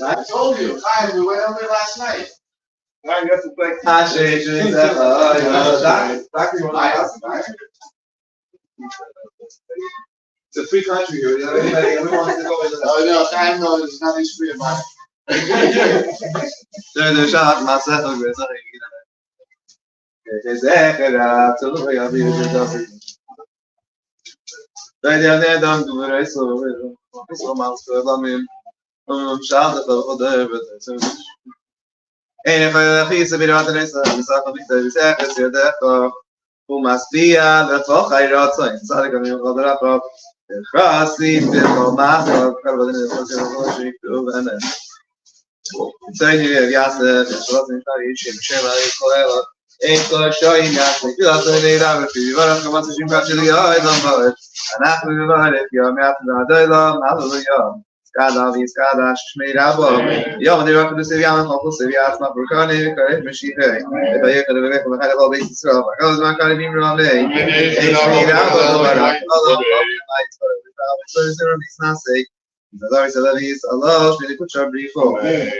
I told you, we went over it last night. I guess it's like it's a free country here. Everybody wants to go in. Oh no, time no, there's nothing free about it. there's shot myself. אין חייכיס ביראת מסך ביטל ידך ומשפיע לטווח הירצון צדיק אני חבר אפ חסיד במאס קרבדן חסיד ואנה ציין יאסר שרط נשאר שם כל אין כל שוי נאס יאס לילה בפיבר כמה שנים כאשר יאידן באת אנחנו נברך יום יאתנה דיילה Skada vi skada shmeira bo. Yom ni rak lusi yam khokhu se yas ma burkani kare meshihe. Eba yek le vekh khale ba beit Israel. Kaz ma kare bim rame. Shmeira bo barak. Allah light for the so zero nisnase. Zadar salavis Allah shmei kut shabrifo.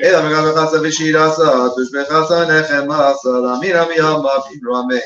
Ela magal khasa vi shirasa tush be khasa nekhma salamira yam ma bim rame.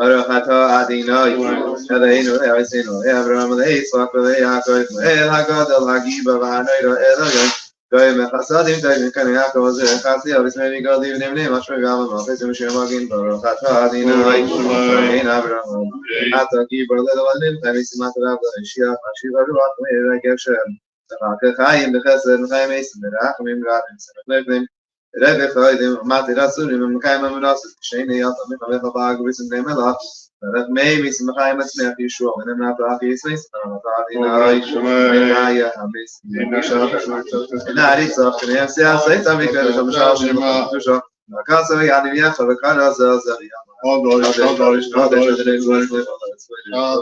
Baruch atah Adonai, Eloheinu Eloheinu Avraham Yitzchak v'Yaakov El Hagadol Hagiba v'Hanoida Elohim Goyim Chasadim Tovim K'nei Yaakov Zechasi Avismei Vigadim Nimnim Asher Gavam Malchis Moshe Magin Baruch atah Adonai Eloheinu Avraham Atah Gibor Le'Levanim Chamisimat Rav L'Shiach Hashiva Ruach Me'er Geshem Tzemach Chaim B'Chesed M'Chaim Eisim B'Rachmim Rabim Tzemach Levnim Rebbe Chodim, Mati Rasurim, Mekayim Amunasas, Sheni Yata, Mechavech Abag, Visim Nemelach, Rebbe Meimi, Mekayim Atzmeach Yeshua, Menem Nata Achi Yisveis, Natadi Nai, Menaya, Hamis, Misha, Naritzach, Kneim Seah, Seita Mikra, Shamshal, Shemach, Nakasa, Yanim Yecha, Vekana, Zazariam, Odorish,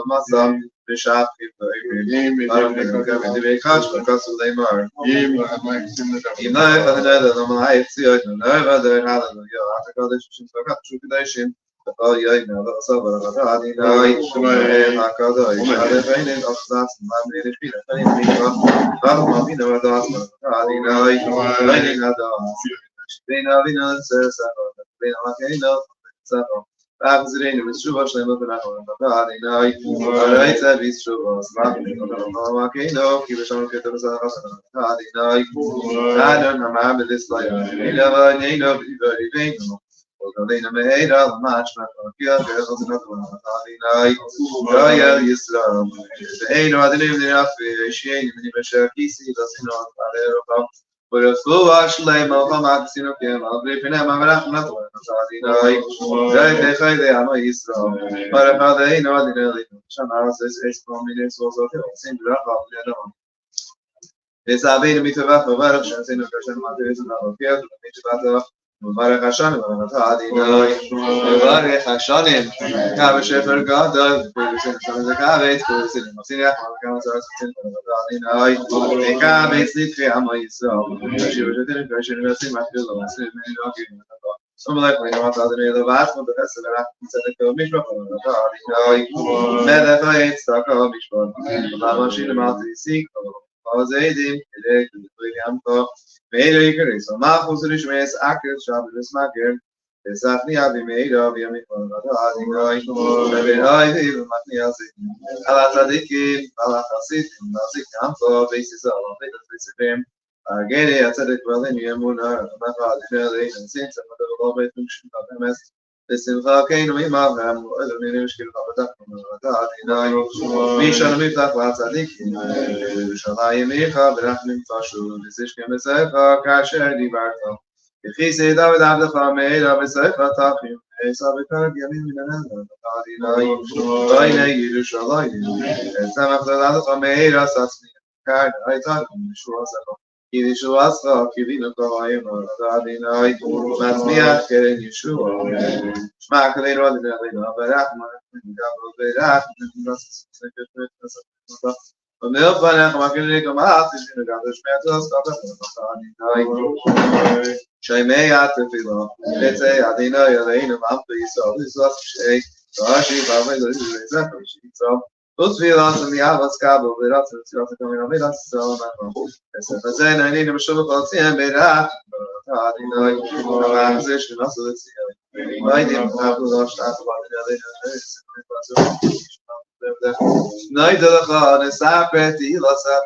Masam, Bishap, Baram, Kach, Kasu Leimar, Imai, Fadada, Namai, Tzio, Nova, the Hallelujah, Atakadosh, Shukadashim, the Holy Nava, Sabah, Hadi, Hakadosh, Adefaining of Sas, Mammy, Mamino, Hadi, Lighting Adas, Vina, says, Vina, Abzrein Mishua Shema Hadi, Alright, Bishua, Makino, Kibishon Ketabas, Hadi, I don't remember this like I never know very vain. Lena made all the match, my girls, another one. Hadi, Royal Yisrael. Ain't no other name than Rafi, she ain't even sure PC, doesn't know about. But a full wash lay Mohammed Sinokim, I'll be in Amarach, not one. Hadi, I'm a Yisrael. But if they know the early, Shamas is from minutes also, same to wrap up the other one. Sabine mitavach Baruch Shem Kashan Materis and Alokiat, Mitzvah, Baruch Hashem, Hadi, Baruch Hashem, Kav Shefer Gadol, Producer of the Kavet, Producer of Masiach, Kansas, Hadi, Kavet, Litri, Amo Yisrael, she was a question of Matthew, some likely not the vast of the festival, said the Mishra, Hadi, Medafay, Staka, Mishra, Lamashina Mati, Zaydim, Yamko, Mary, so Mahus Rishmes, Akir, Shabbos Makir, the Safni Abi made of Yamiko, Alatadiki, Alatasit, Nazik Amko, basis of the Gary, I said it well in Yamuna, Mahadinelli, and since I'm a little bit function of MS. Simcha Keinu Imavram, Elohim Shkil Chavatach, Misha Miftach Vatzadik, Shalayim Micha, Berachim Tashu, Visishkem Besecha, Kasher Divarta. If he said David Abdecha Meira Besecha Tachim, Esabekar Yamin Minananda, Vaina Yerushalayim, Samach Abdecha Meira Satsni, Kard, Aitakum, Shuasacha. Yeshuaska, Kivino Kavayim, Adinai, Matzmiach, Keren Yeshua, Shmak, they run in the Barachma, Berach, and Milpanach, Makinik, Math, is in the Gathers Matters, Shemay Atafila, let's say Adina, Elaine, Mampi, so this was Shay, Rashi, Baba, so. Those feelings and the Abbas Cabo, the Rats and Scots coming on with us, so as I need a show of Sam Beda, position also let's see. I didn't have to watch that about neither the God is Sapet, he lost up.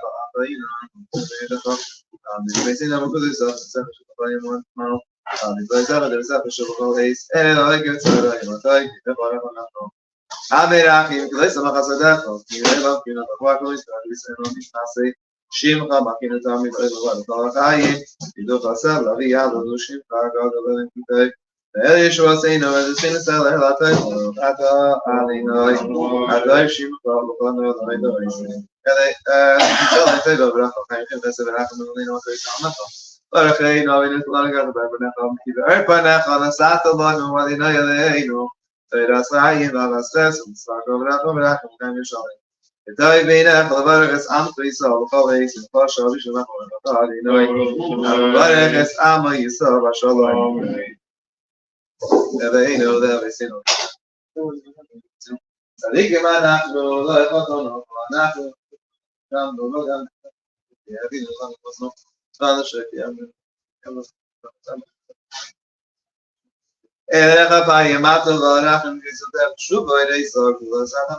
Facing them with his one now. There's a show days, and I get to Amerachim, Kilesa Machasadecho, Kileva, Kino, Quacois, Lisano, Mishnase, Shimcha, Makino Tami, Kalachayim, Ido Fasel, Lavia, Lushim, Karga, the Living Yeshua saying, no, as a sin is a Lata, Ata, Alinoi, Adai, Shimcha, Lukano, the Medois. And I said, Rafa, I think that's a Rakamino, Barachay, no, in the Langa, the Barbanacham, Erpanach, on a Satalon, and what they know. That's why you have a stress and start over that kind of showing. The time being a cover is amply so, colleagues and partial vision of the body, knowing as Amma you saw a shalom. Never know that we see no. Saligimana, no, like what on Nato, come to Logan. Yeah, I think it was not. Erecha Payamato Varachim Gizutev Shuboy Reisor Kulasana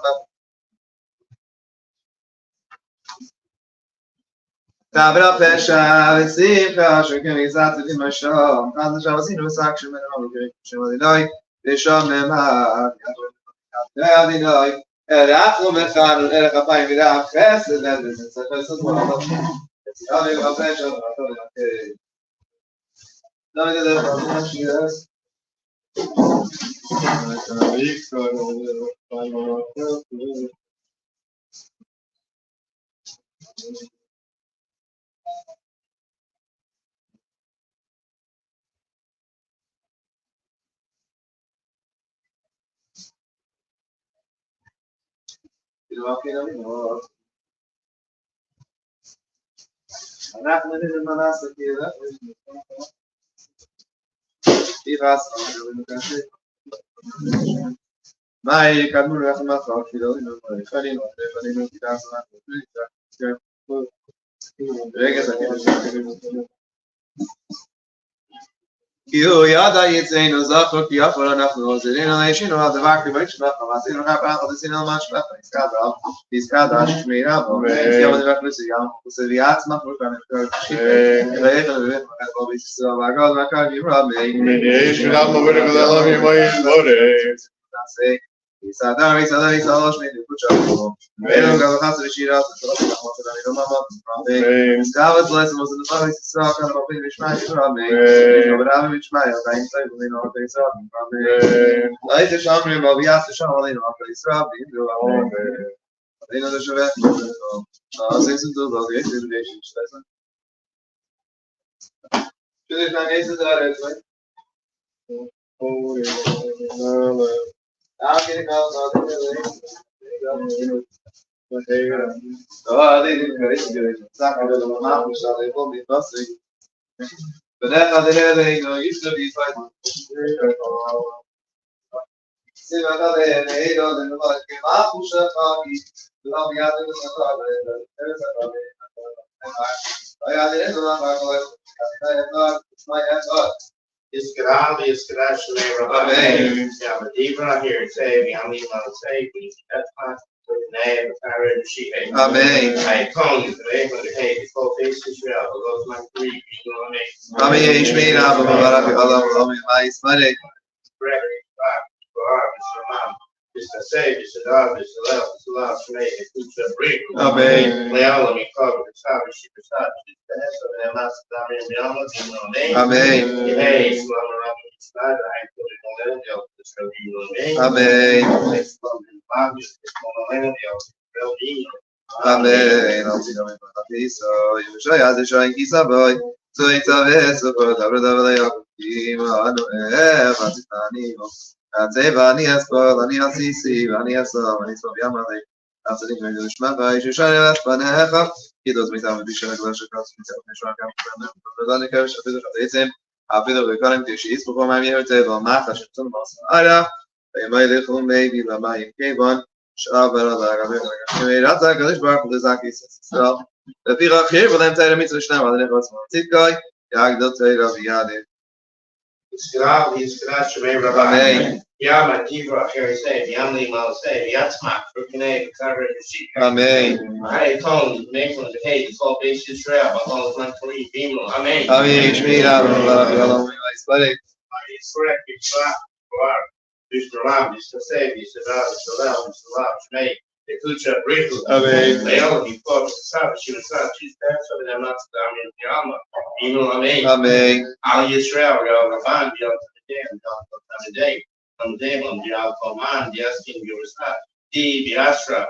Tabra Pesha Simcha Shekim Izat Dimasham Kazan Shavasinu Sakshim and Shamadinoi Bisham Nemar Yadinoi Erachum Echan Erecha Payamidam Chesed Edris Chesed Mono Yadinoi Pesha Yes. Mai kadmur rahmat khafilo ino khalin khalin kitas Kiu yada yitzenu zafo ki afora nachnu zerinu leishinu ad vakti vayishma khamazinu rabba khadisinu mashma iskada iskada shmeira yom devaknu siyam useviyat machnu kanem vayekh levet makat bobis savagad makal yimra me Shram over the love my Isadar isalosh me kuchamo Velo gavachas reshirat so Amen. Scavas lesson was in the Father Israel, kind of open Mishmai, Amen. Abraham Mishmai, I ain't saying we know what they saw. Amen. Like the Shamri, but we asked the Shamri, know what they saw. Amen. They know the Shabbat. Since it's all the invitation, should it not answer that? I'm getting out of the Oh, they didn't go into it. It's not going to the mountain, so they won't be fussing. But that's how they go. Used to be fighting. See, I thought they had 8 on the mountain. I'm pushing Tommy. I'll be out there with my father. I got it in the wrong. I thought. It's Kadash Amen. Yeah, but even out here, say, I'm even on the say, that's fine. Name of Tyler she had. Amen. I told you today when the hey before face Israel, but those my 3, you know what I Amen. mean? Ishmeina Barak Allah Amen. My Ismail. It's the save, it's the love, it's the love, it's the love, to make it to break. Amen. Lay all of me cover the top, she was top, she's the head of them, that's the name, you know what I mean? Amen. Hey, so I'm around the side, I ain't put it on that, you know what I mean? Amen. Amen. So you show us the showing Kisa boy. So it's a vest of the Davila Vani as well, Vani Assisi, Vani as well, Vani Soviamale. After the English Mapa, you should show us Paneha. He does me down with the Shaka Glass across the Danica, Shapiro, after the recurring dishes before my mirror table, Martha Shipton Masada. They might little maybe the Mayan K1. Shabara, Rata Galish Bar for the Zaki so the Pira here will then tell the Mitzvah Shnam, and it was Titkai, Yagdot of Yadi. It's Kadash Amen. Yeah, my Tivra here say, Yamli Mal say, Yatsmak, Rukine, cover the sheep. Amen. I told you, make one the hay, the 12 days Israel, but all of my 3 beam. Amen. Amen. Shmira, It's correct, it's flat. It's the lamb, it's the save, it's the love, it's the love, it's the love, make the future brittle. Amen. They all be for Sabbath, she was not, she's there, so they're not, I mean, Yama. You know what I mean? Amen. Al Yisrael, you're find the other day, on the day when the Al-Qaman, the asking you was not, D. Biasra,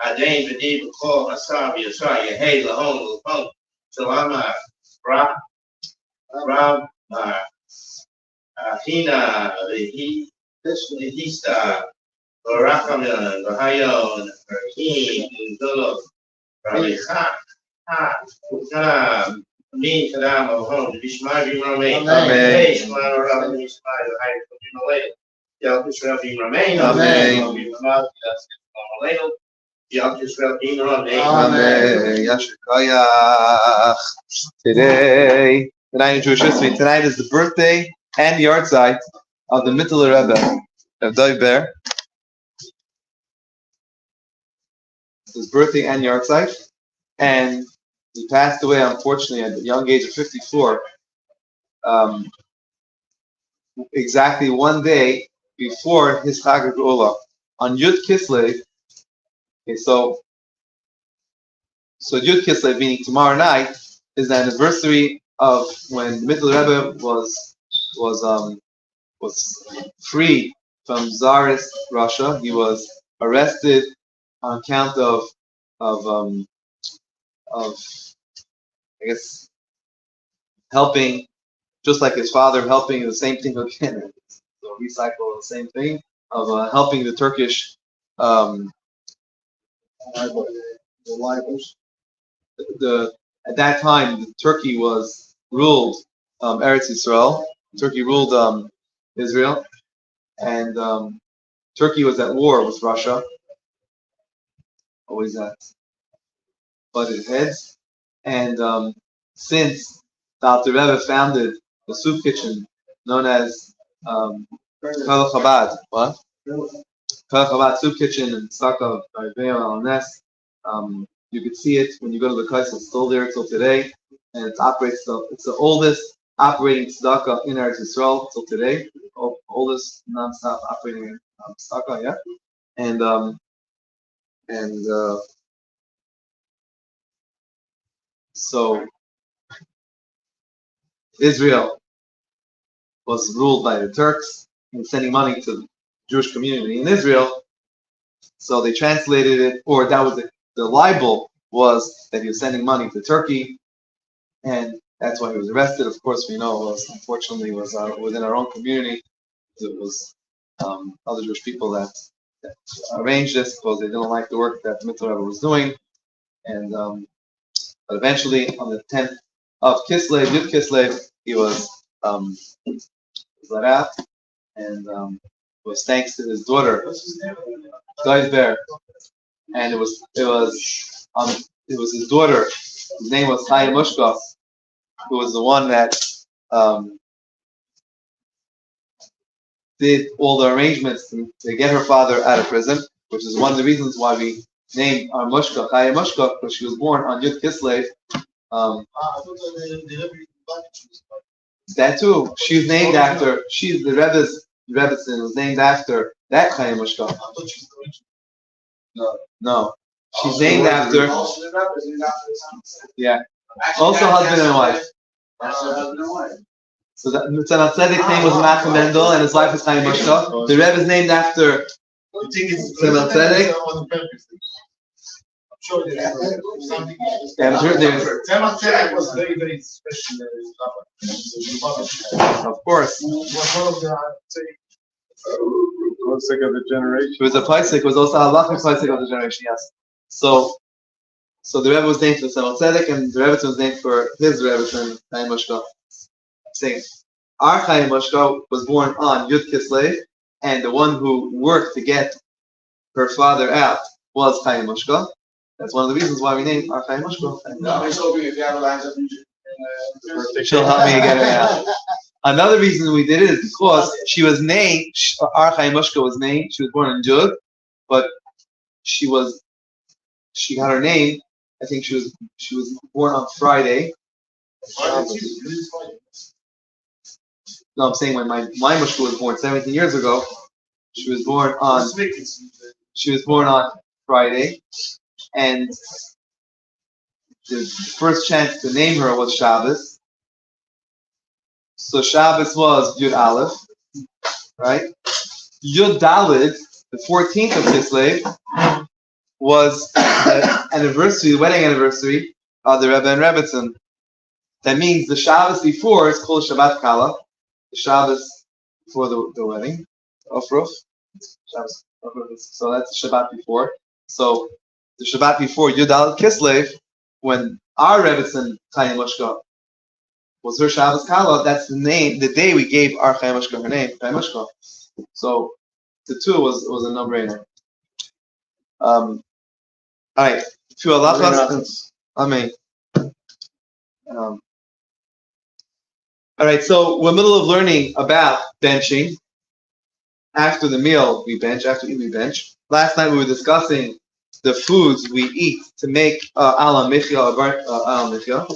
Adain, the D. Bukor, Asabi, Asai, Hey, Lahon, Lahon. So I'm a Rab, Hina, the Hista, Rakaman, the Hayon, Rahim, Zolo, Rabbi Khan, me, Kadam, home, the Bishmari remain. Amen. Shmar, Rabbi Bishmari, the high away. Yalkish Rabbi remain. Amen. Yalkish Rabbi remain. Amen. Yashikaya. Today, tonight in Jewish history, tonight is the birthday and yard site of the Mittler Rebbe of Doiber, his birthday and yahrzeit, and he passed away unfortunately at the young age of 54. Exactly one day before his Chag Geula on Yud Kislev. Okay, so Yud Kislev, meaning tomorrow night, is the anniversary of when the Mittler Rebbe was free from Tsarist Russia. He was arrested on account of I guess helping, just like his father helping the same thing again. So recycle the same thing of helping the Turkish at that time Turkey was ruled Eretz Yisrael. Turkey ruled Israel, and Turkey was at war with Russia. Always at butted heads. And since the Alter Rebbe founded the soup kitchen known as Kol Chabad, what? Kol Chabad soup kitchen in Tzaka by Veil Al Nes. You could see it when you go to the Kais. It's still there till today, and it operates. It's the oldest operating tzedakah in Eretz Yisrael till today. Oldest non-stop operating tzedakah, yeah. And so Israel was ruled by the Turks and sending money to the Jewish community in Israel. So they translated it, or that was the libel was that he was sending money to Turkey, and that's why he was arrested. Of course, we know it was unfortunately within our own community. It was other Jewish people that arranged this because they didn't like the work that the Mitzvah Rebbe was doing, and but eventually on the 10th of Kislev, Yud Kislev, he was let out, and it was thanks to his daughter, Doiber, and it was his daughter. His name was Chaya Mushka, who was the one that did all the arrangements to get her father out of prison, which is one of the reasons why we named our Mushka Chaya Mushka, because she was born on Yud Kislev. That too. She's named after. She's the Rebbetzin was named after that Chaya Mushka. No. She's named after. Yeah. Also husband and wife. So the Tzemach Tzedek's name was Menachem Mendel, and his wife was Chaya Mushka. The Rebbe is named after Tzemach Tzedek. Tzemach Tzedek was very, very special. Of course. Pasek of the generation. It was a Pasek, was also a halachic Pasek of the generation, yes. So the Rebbe was named for Tzemach Tzedek, and the Rebbe was named for his Rebbe, Chaya Mushka. Saying, our Chaya Mushka was born on Yud Kislev, and the one who worked to get her father out was Chaya Mushka. That's one of the reasons why we named our Chaya Mushka. She'll help me get her out. Another reason we did it is because she was named, our Chaya Mushka was named, she was born in Jud, but she got her name, I think she was born on Friday. No, I'm saying when my Mushka was born 17 years ago, she was born on Friday, and the first chance to name her was Shabbos. So Shabbos was Yud Aleph, right? Yud Daled, the 14th of Kislev, was the wedding anniversary of the Rebbe and Rebbetzin. That means the Shabbos before is called Shabbat Kala, the Shabbos before the wedding, Ofruf. So that's the Shabbat before. So the Shabbat before Yud Daled Kislev, when our Rebbetzin Chaya Mushka was her Shabbos Kala, that's the day we gave our Chaya Mushka her name, Chaya Mushka. So the two was a no-brainer. All right, few halachas. Amen. All right, so we're in the middle of learning about benching, after the meal we bench. After we eat, we bench. Last night we were discussing the foods we eat to make ala michya ala michya.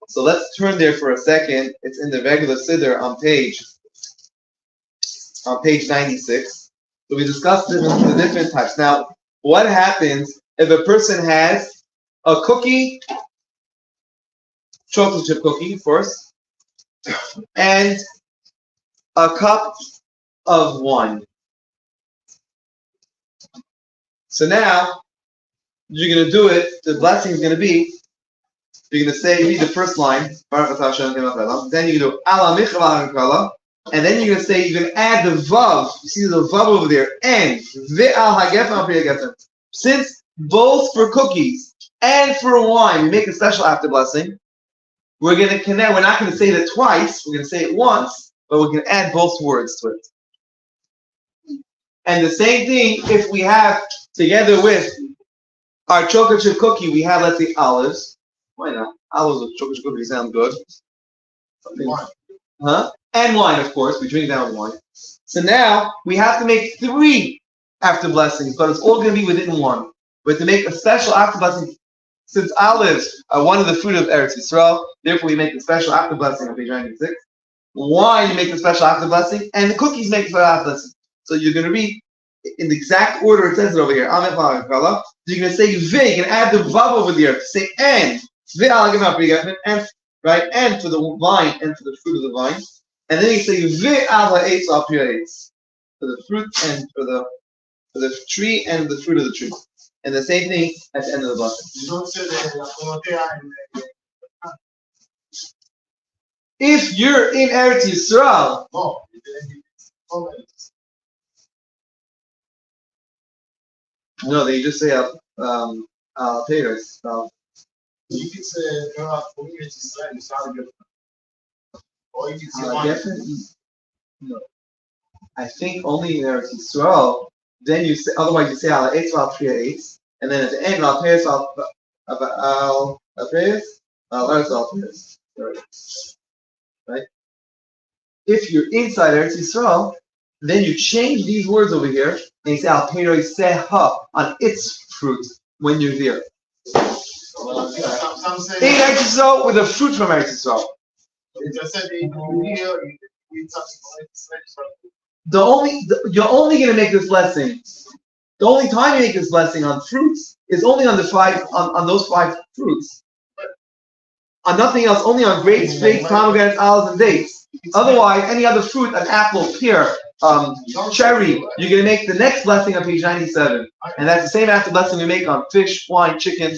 So let's turn there for a second. It's in the regular siddur on page 96. So we discussed the different types. Now, what happens if a person has a cookie, chocolate chip cookie first, and a cup of wine? So now you're going to do it. The blessing is going to be, you're going to say, you read the first line, then you do ala michla, and then you're going to say, you're going to add the vav. You see the vav over there, and ve'al hagefen pri hagefen. Since both for cookies and for wine we make a special after blessing, we're going to connect. We're not going to say it twice. We're going to say it once, but we're going to add both words to it. And the same thing if we have together with our chocolate chip cookie, we have, let's say, olives. Why not? Olives with chocolate chip cookie sound good. Wine. Huh? And wine, of course. We drink that with wine. So now we have to make 3 after blessings, but it's all going to be within one. We have to make a special after blessing. Since olives are one of the fruit of Eretz Yisrael, therefore we make a special after blessing on page 96. Wine, you make the special after blessing, and the cookies make the special after blessing. So you're going to read in the exact order it says it over here. So you're going to say ve, you can add the vav over there. Say and right, and for the vine and for the fruit of the vine, and then you say ve ala eitz al pi eitz, for the fruit and for the tree and the fruit of the tree, and the same thing at the end of the blessing. You don't say that. If you're in Eretz Yisrael, no, they just say Peres. You can say for me it's Israel, it's not good. Or you can say Definitely, no. I think only in Eretz Yisrael. Then you say, otherwise you say al eitz al priya eitz, and then at the end al peres al peres al eretz al peres. Right? If you're inside Eretz Yisrael, then you change these words over here, and you say al peres seha on its fruit when you're there. In Eretz Yisrael with a fruit from Eretz Yisrael. You're only going to make this blessing. The only time you make this blessing on fruits is only on on those 5 fruits. On nothing else, only on grapes, figs, pomegranates, olives, and dates. Otherwise, any other fruit, an apple, pear, cherry, you're going to make the next blessing on page 97. And that's the same after blessing we make on fish, wine, chicken,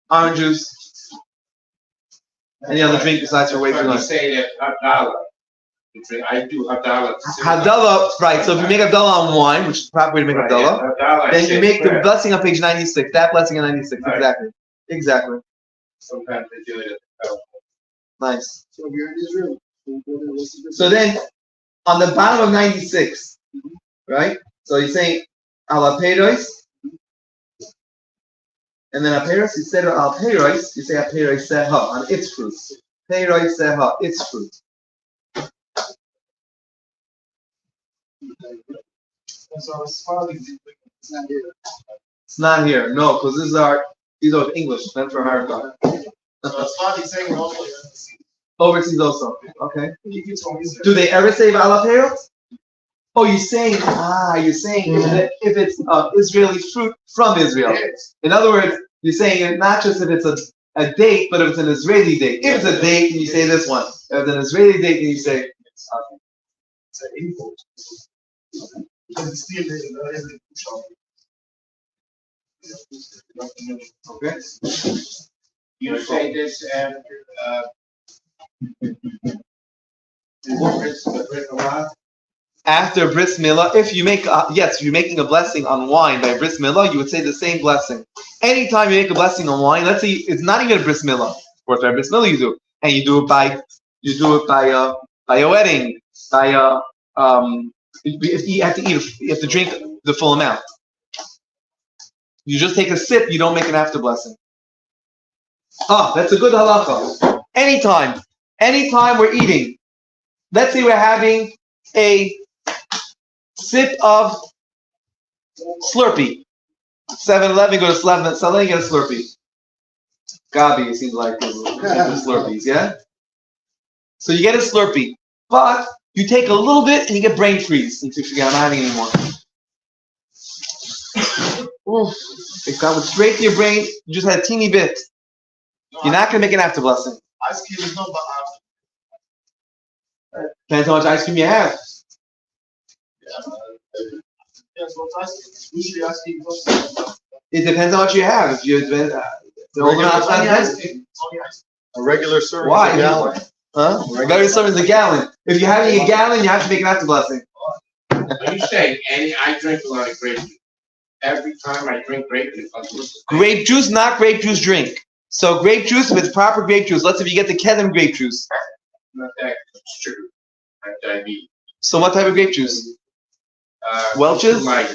orange juice, any other drink besides your wafer lunch. Say that Havdalah. I do Havdalah. Havdalah, right. So if you make Havdalah on wine, which is the proper way to make Havdalah, then you make the blessing on page 96. That blessing on 96, right. Exactly. Sometimes they do it at the house. Nice. So you're in Israel. So then, on the bottom of 96, right? So you're saying al peros, and then aperos, instead of al peros, you say aperos seha on its fruit. Peros seha, its fruit. So it's probably it's not here. It's not here, no, because these are English, meant for America. So it's probably saying also Overseas also. Okay. you can tell me. Do they ever say al peros? Oh, you're saying if it's Israeli fruit from Israel. Yes. In other words, you're saying not just if it's a date, but if it's an Israeli date. If it's a date, then you say this one. If it's an Israeli date, then you say. It's an import. Because it's still in Okay. You say this after After bris milah, if you make you're making a blessing on wine by bris milah, you would say the same blessing. Anytime you make a blessing on wine, let's say it's not even a bris milah. Of course, by bris milah you do, and you do it by a wedding, by you have to drink the full amount. You just take a sip, you don't make an after blessing. That's a good halacha. Anytime we're eating, let's say we're having a sip of Slurpee. 7-Eleven, go to 7-Eleven, get a Slurpee. Gabi, it seems like Slurpees, yeah? So you get a Slurpee, but you take a little bit and you get brain freeze. And you forget, I'm not having anymore. Oof. It got straight to your brain, you just had a teeny bit. You're not going to make an after blessing. Ice cream is not but Depends how much ice cream you have. yes, what ice cream? Usually ice cream is It depends how much you have. If you only ice cream. A regular serving Why? is a gallon. Huh? Very serving is a gallon. If you're having a gallon, you have to make an after blessing. When you say I drink a lot of grape juice. Every time I drink grape juice, Grape juice, not grape juice drink. So grape juice, if it's proper grape juice, let's say if you get the Kedem grape juice. not that sugar. I have diabetes. So what type of grape juice? Welch's? Light.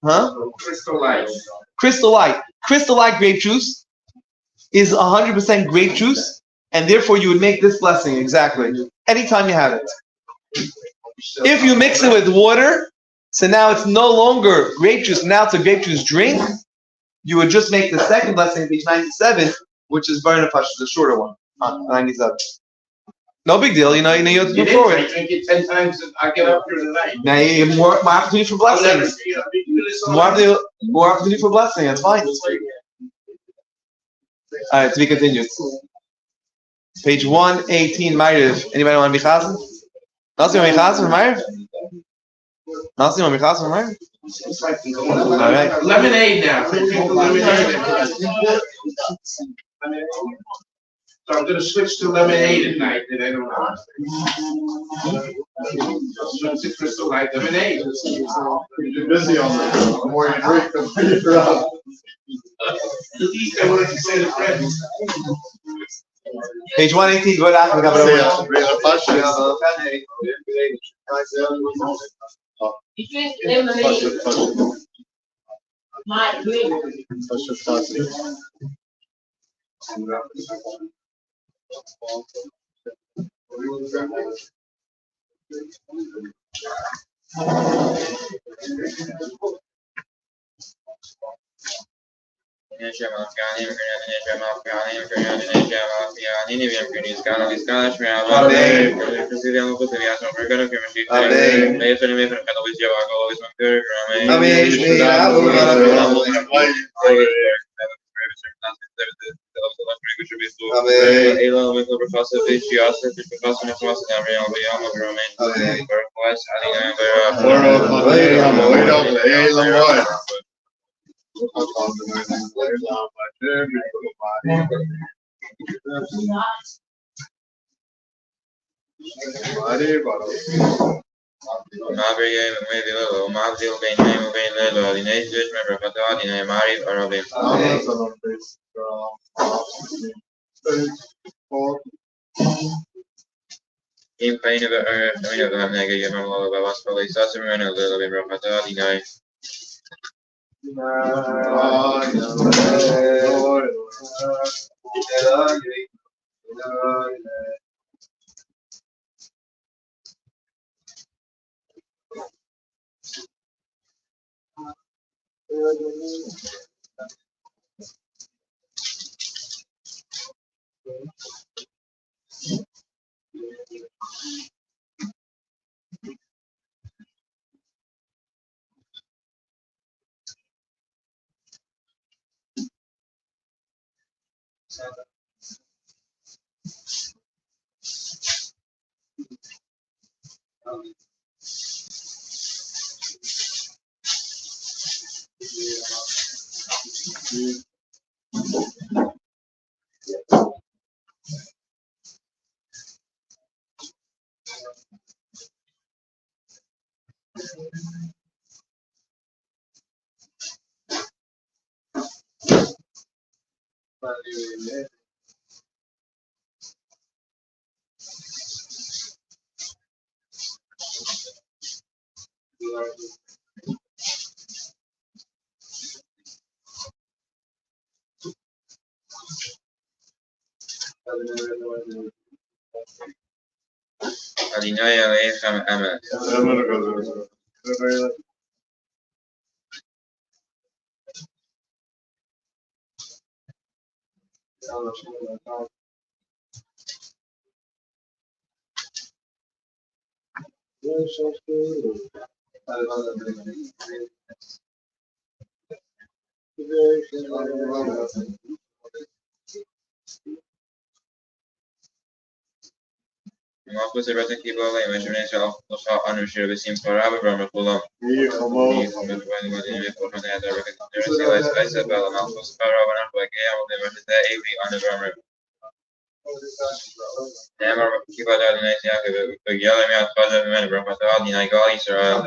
Huh? Crystal Light. Crystal Light. Crystal Light grape juice is 100% grape juice, and therefore you would make this blessing exactly anytime you have it. If you mix it with water, so now it's no longer grape juice, now it's a grape juice drink, you would just make the second blessing, page 97, which is Barna Pash, the shorter one, 97. No big deal, you have to It move is. forward. I drink it 10 times. I get up here tonight. Now you have more opportunity for I'll never blessings. see you. I'll be doing this all More opportunity for blessing, that's fine. Alright, to be continued. Page 118, Maariv. Anybody want to be chazan? Nasi want to be chazan for Maariv? Nasi want to be chazan for Maariv? Alright. Lemonade now. Drink lemonade. So I'm going to switch to lemonade at night. Then I don't know. Switch to Crystal Light lemonade. You're busy on that. The more you drink, the more you're up. At least I wanted to say the friends. Page 118, go down. We got it. You drink lemonade, my drink. Alinea Lechem Emet. Malchus Eretin Kibo Lay Measurements of Anushir Visim Parab Ramakulam. Isabella Malchus Paravan Bagam University AV on the Rammer. Never keep out of the night young yelling out father men Ramatad in Igal Israel.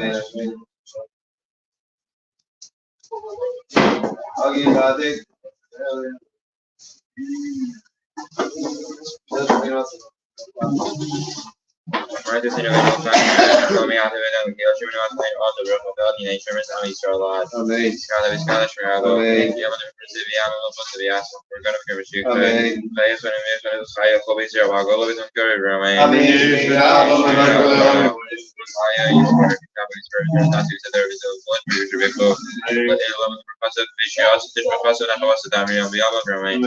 Right to individual factors coming out of it and the human outline on the Ramatad in instruments on Israel. Scala Viscala Shrago, Yaman Presidiano, Possibly asked for God of Kavashik. Players when we have a higher hobbies here, Wagolo with Uncurie Remain. Maya, you are Japanese version, not to there is a one to be close. But in 11 Professor Vicious, this Professor that was the Damian Biaba Remain.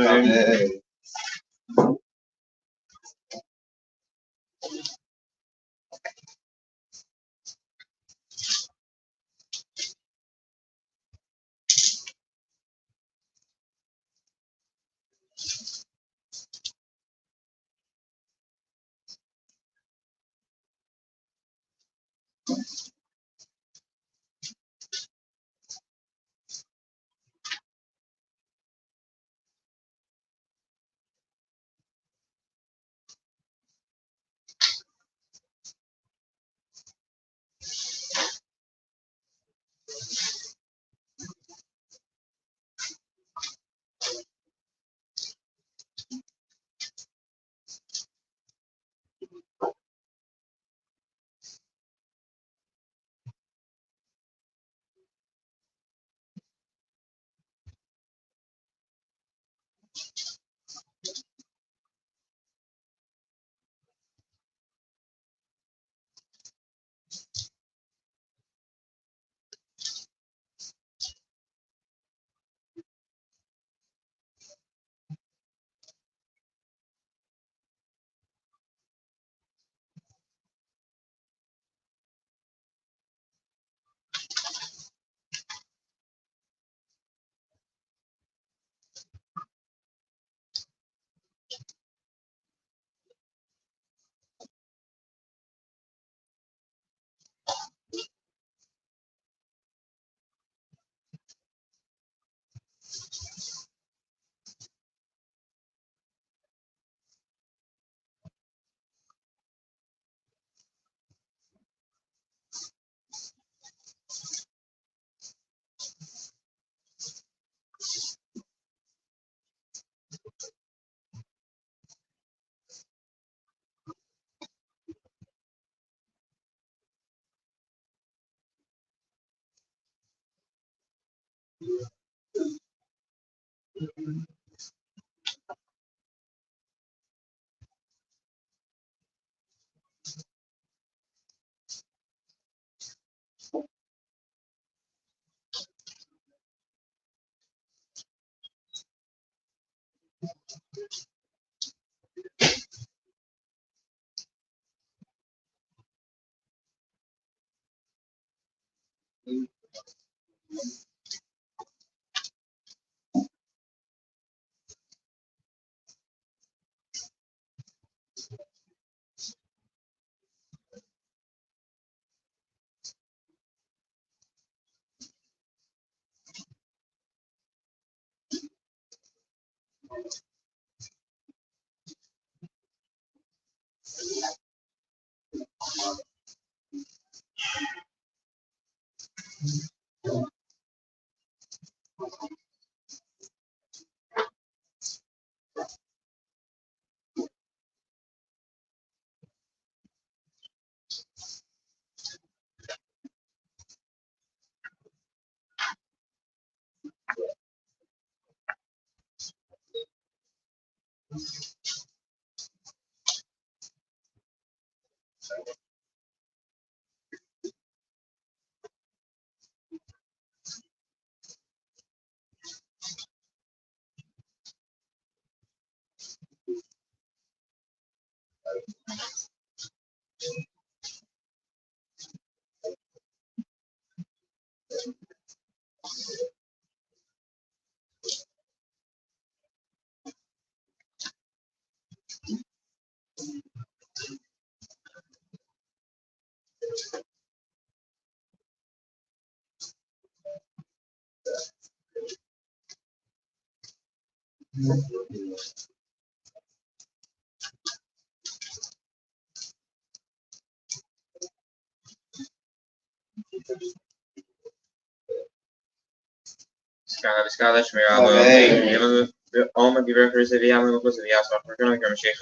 Skala Shmirabo, Alma Giver Sevi, Amukus, the Yasma, Perkana, Sheikh,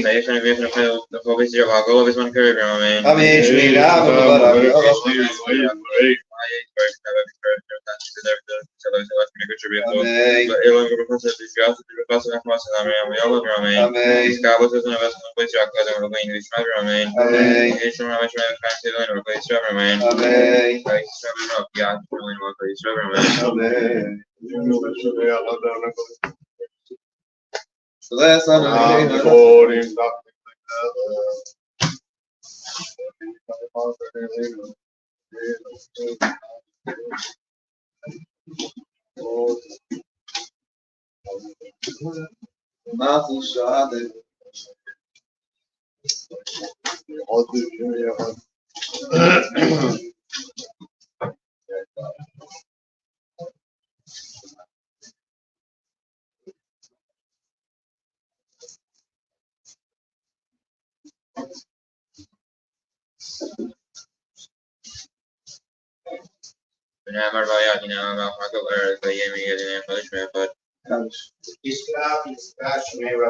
Nation of the Focus of Agol is one curve, Amen. So that's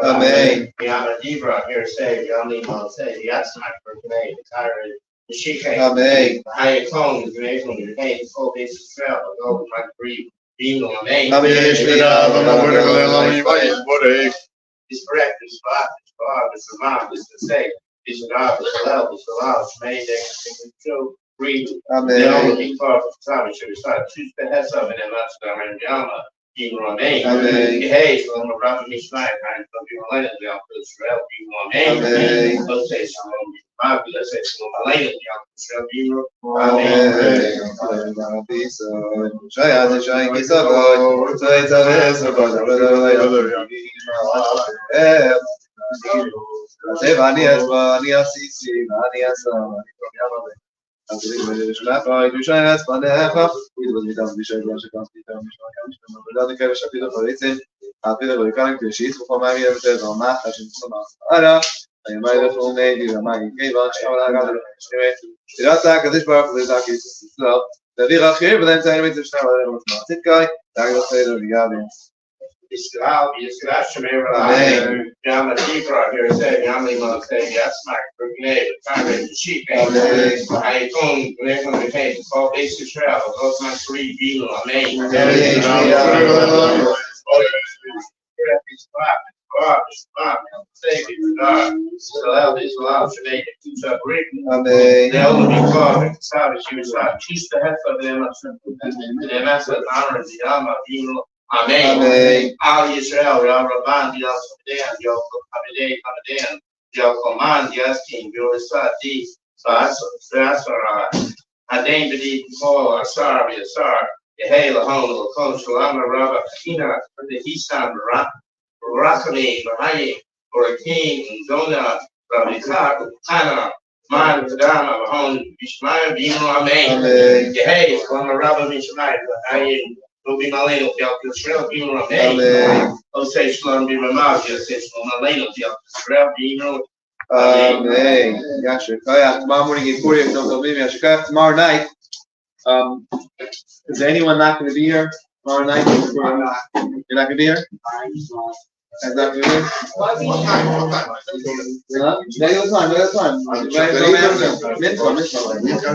Amen. Yamadibra here say, Yamima say, Yatsmak for today, the Kyrie, the Sheikh, Amen. I clone the nation, the pain, the full basis travel, go my brief, being on Amen. This correct, this spot, this amount, this mistake, this love, this love, made that show, breathe. The only far from time, should start choose the heads of it and that's the Rambama. You know what I mean? Hey, so I'm a brother, me tonight, kind of people like it, we all feel Israel, you know what I mean? Let's say, so let's say, so I like it, you know what I Islam, Shemira, Yama Dibra here say, Yama say, yes, my grenade, the sheep, I told when they came to call basic travel, those my three being on me. They only be called savage, she was like, teach the head of them, the master honor, the Yama, Amen. Al Yisrael, Yal Rabban, Yal Sudan, Yal Kamadan, Yal Command, Yaskin, Yal Sati, Sasara, Adain Bedi, Paul, Asar, Yasar, Yahela, Hon, Coach, Lama, Rabba, Kina, the Hisan, Rakami, Bahayi, or a king, Zona, Rabikak, Hana, Man, Dama, Hon, Bishmai, Bino, Amen. Yahela, Lama, Rabba, Bishmai, Bahayi. Will be my lane of the Alcatraz, being on me. I'll say, Shalom, be my mouth, yes, it's on my lane of the Alcatraz, being on. Amen. Yashikaya. Tomorrow morning at 40, Yashikaya. Tomorrow night. Is anyone not going to be here tomorrow night? You're not going to be here? I'm not going to be here? Regular time. You can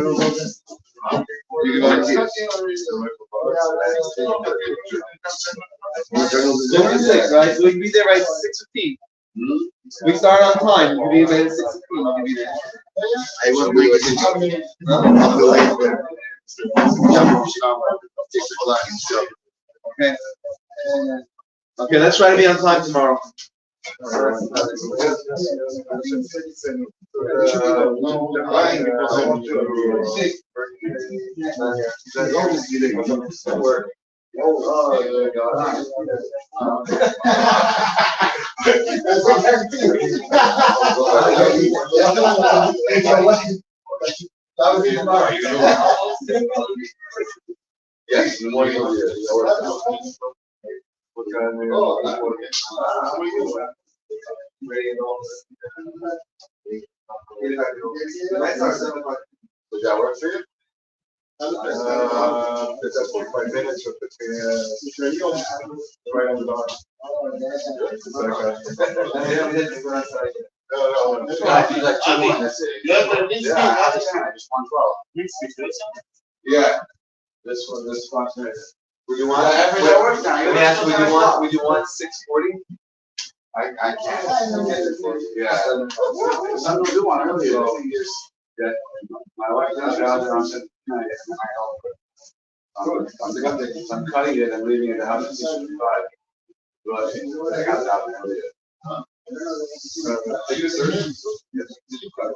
volunteer. 6, right? So we can be there by 6:15. We start on time. We can be there at 6:15. We can be there. I won't bring it in. I'll be late there. 6 o'clock. Okay. Okay, let's try to be on time tomorrow. Yes, in the morning. Would that work for you? It's at 45 minutes or 15 right on the dot. No. Like 2-1. That's it. Yeah, I just won 12. Yeah. This one. Would you want? Let me ask. Would you want 640? I can't. Yeah. Some do want earlier. Yeah. My wife does out there on Saturday night, and I help her. I'm cutting it and leaving it at the house at 6:55. But I got it out earlier. Are you a surgeon? Yes. Did you cut it?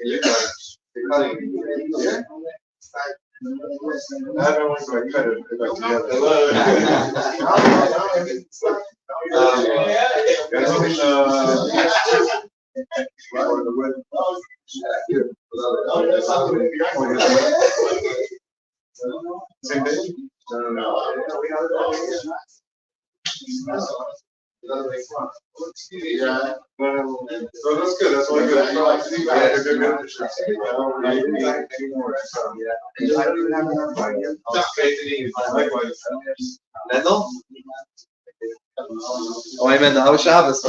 You're cutting. Yeah. I don't want to cut it. Same day? No. Yeah. So that's good. That's only good. Yeah, good membership. I don't need any more. I don't even have enough money yet. Likewise. Mendel? Oh, I meant the Shabbos.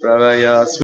Rabbi